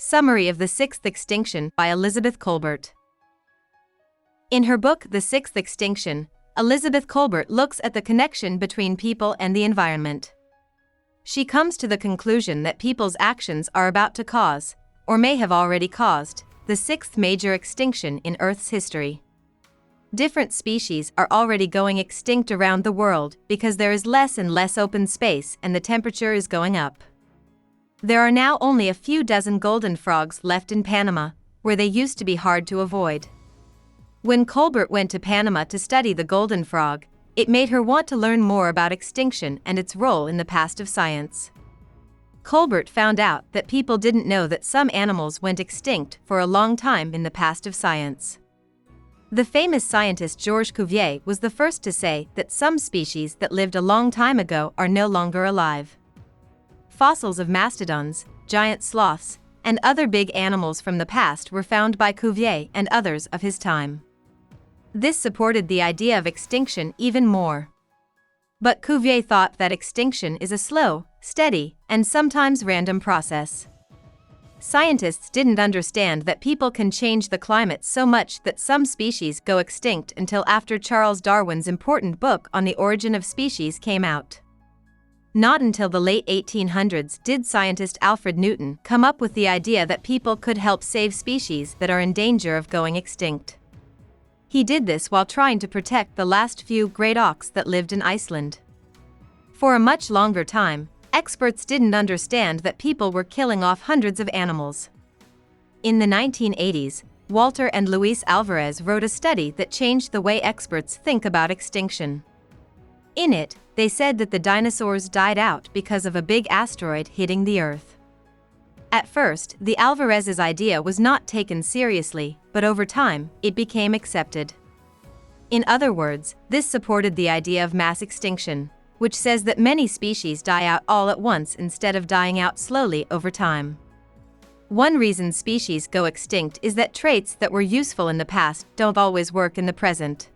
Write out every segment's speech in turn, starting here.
Summary of the Sixth Extinction by Elizabeth Kolbert. In her book The Sixth Extinction, Elizabeth Kolbert looks at the connection between people and the environment. She comes to the conclusion that people's actions are about to cause, or may have already caused, the sixth major extinction in Earth's history. Different species are already going extinct around the world because there is less and less open space and the temperature is going up. There are now only a few dozen golden frogs left in Panama, where they used to be hard to avoid. When Kolbert went to Panama to study the golden frog, it made her want to learn more about extinction and its role in the past of science. Kolbert found out that people didn't know that some animals went extinct for a long time in the past of science. The famous scientist Georges Cuvier was the first to say that some species that lived a long time ago are no longer alive. Fossils of mastodons, giant sloths, and other big animals from the past were found by Cuvier and others of his time. This supported the idea of extinction even more. But Cuvier thought that extinction is a slow, steady, and sometimes random process. Scientists didn't understand that people can change the climate so much that some species go extinct until after Charles Darwin's important book on the origin of species came out. Not until the late 1800s did scientist Alfred Newton come up with the idea that people could help save species that are in danger of going extinct. He did this while trying to protect the last few great auks that lived in Iceland. For a much longer time, experts didn't understand that people were killing off hundreds of animals. In the 1980s, Walter and Luis Alvarez wrote a study that changed the way experts think about extinction. In it, they said that the dinosaurs died out because of a big asteroid hitting the Earth. At first, the Alvarez's idea was not taken seriously, but over time, it became accepted. In other words, this supported the idea of mass extinction, which says that many species die out all at once instead of dying out slowly over time. One reason species go extinct is that traits that were useful in the past don't always work in the present.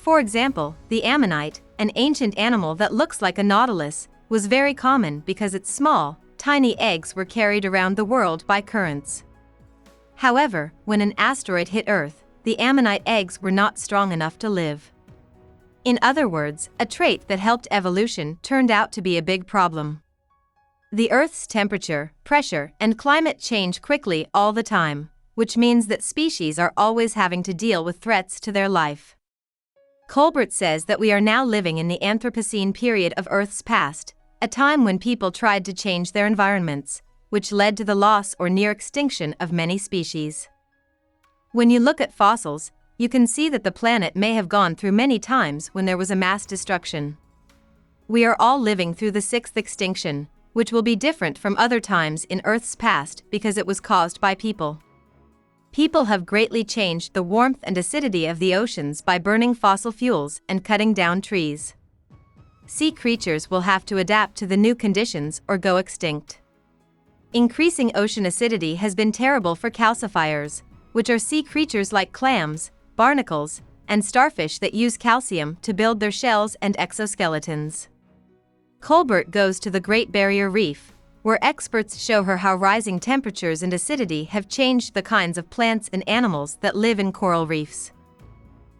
For example, the ammonite, an ancient animal that looks like a nautilus, was very common because its small, tiny eggs were carried around the world by currents. However, when an asteroid hit Earth, the ammonite eggs were not strong enough to live. In other words, a trait that helped evolution turned out to be a big problem. The Earth's temperature, pressure, and climate change quickly all the time, which means that species are always having to deal with threats to their life. Kolbert says that we are now living in the Anthropocene period of Earth's past, a time when people tried to change their environments, which led to the loss or near extinction of many species. When you look at fossils, you can see that the planet may have gone through many times when there was a mass destruction. We are all living through the sixth extinction, which will be different from other times in Earth's past because it was caused by people. People have greatly changed the warmth and acidity of the oceans by burning fossil fuels and cutting down trees. Sea creatures will have to adapt to the new conditions or go extinct. Increasing ocean acidity has been terrible for calcifiers, which are sea creatures like clams, barnacles, and starfish that use calcium to build their shells and exoskeletons. Kolbert goes to the Great Barrier Reef, where experts show her how rising temperatures and acidity have changed the kinds of plants and animals that live in coral reefs.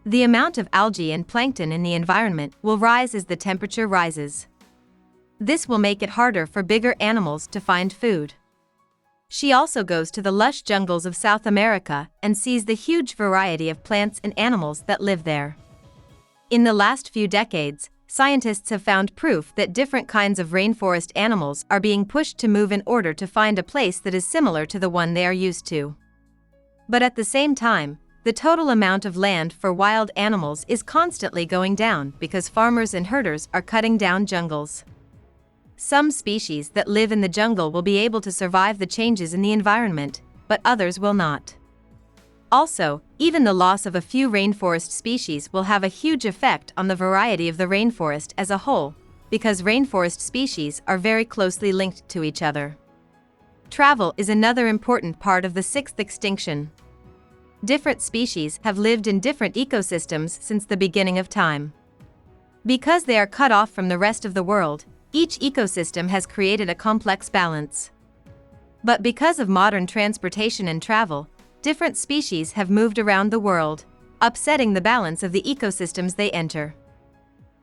The amount of algae and plankton in the environment will rise as the temperature rises. This will make it harder for bigger animals to find food. She also goes to the lush jungles of South America and sees the huge variety of plants and animals that live there. In the last few decades, scientists have found proof that different kinds of rainforest animals are being pushed to move in order to find a place that is similar to the one they are used to. But at the same time, the total amount of land for wild animals is constantly going down because farmers and herders are cutting down jungles. Some species that live in the jungle will be able to survive the changes in the environment, but others will not. Also, even the loss of a few rainforest species will have a huge effect on the variety of the rainforest as a whole, because rainforest species are very closely linked to each other. Travel is another important part of the sixth extinction. Different species have lived in different ecosystems since the beginning of time. Because they are cut off from the rest of the world, each ecosystem has created a complex balance. But because of modern transportation and travel, different species have moved around the world, upsetting the balance of the ecosystems they enter.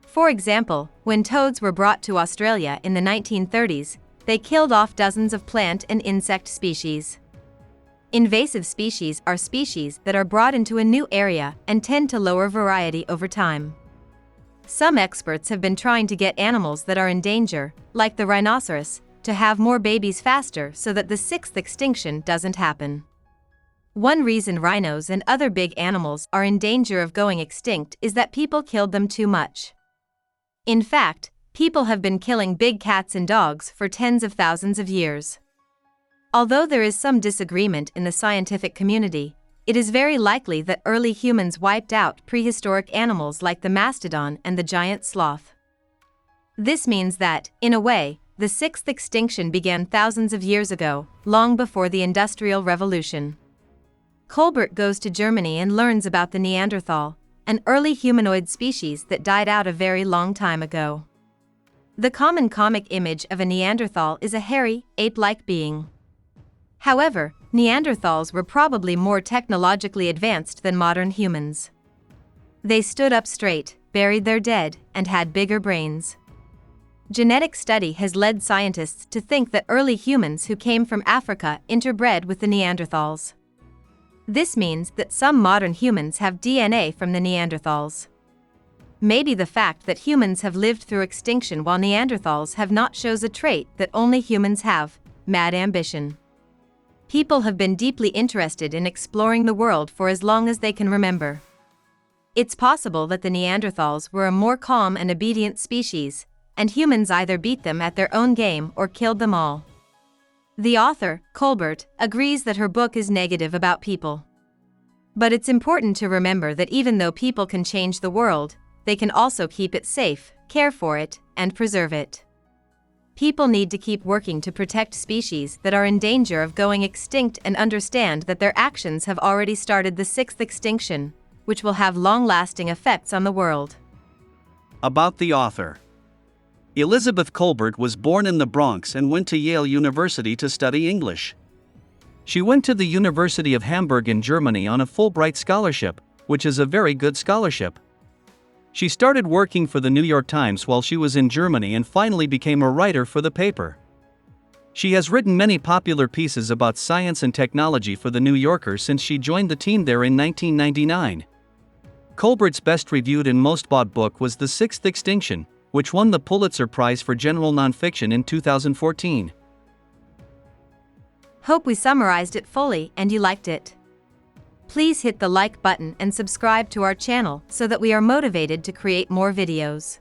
For example, when toads were brought to Australia in the 1930s, they killed off dozens of plant and insect species. Invasive species are species that are brought into a new area and tend to lower variety over time. Some experts have been trying to get animals that are in danger, like the rhinoceros, to have more babies faster so that the sixth extinction doesn't happen. One reason rhinos and other big animals are in danger of going extinct is that people killed them too much. In fact, people have been killing big cats and dogs for tens of thousands of years. Although there is some disagreement in the scientific community, it is very likely that early humans wiped out prehistoric animals like the mastodon and the giant sloth. This means that, in a way, the sixth extinction began thousands of years ago, long before the Industrial Revolution. Kolbert goes to Germany and learns about the Neanderthal, an early humanoid species that died out a very long time ago. The common comic image of a Neanderthal is a hairy, ape-like being. However, Neanderthals were probably more technologically advanced than modern humans. They stood up straight, buried their dead, and had bigger brains. Genetic study has led scientists to think that early humans who came from Africa interbred with the Neanderthals. This means that some modern humans have DNA from the Neanderthals. Maybe the fact that humans have lived through extinction while Neanderthals have not shows a trait that only humans have: mad ambition. People have been deeply interested in exploring the world for as long as they can remember. It's possible that the Neanderthals were a more calm and obedient species, and humans either beat them at their own game or killed them all. The author, Kolbert, agrees that her book is negative about people. But it's important to remember that even though people can change the world, they can also keep it safe, care for it, and preserve it. People need to keep working to protect species that are in danger of going extinct and understand that their actions have already started the sixth extinction, which will have long-lasting effects on the world. About the author. Elizabeth Kolbert was born in the Bronx and went to Yale University to study English. She went to the University of Hamburg in Germany on a Fulbright scholarship, which is a very good scholarship. She started working for the New York Times while she was in Germany and finally became a writer for the paper. She has written many popular pieces about science and technology for the New Yorker since she joined the team there in 1999. Kolbert's best-reviewed and most-bought book was The Sixth Extinction, which won the Pulitzer Prize for General Nonfiction in 2014. Hope we summarized it fully and you liked it. Please hit the like button and subscribe to our channel so that we are motivated to create more videos.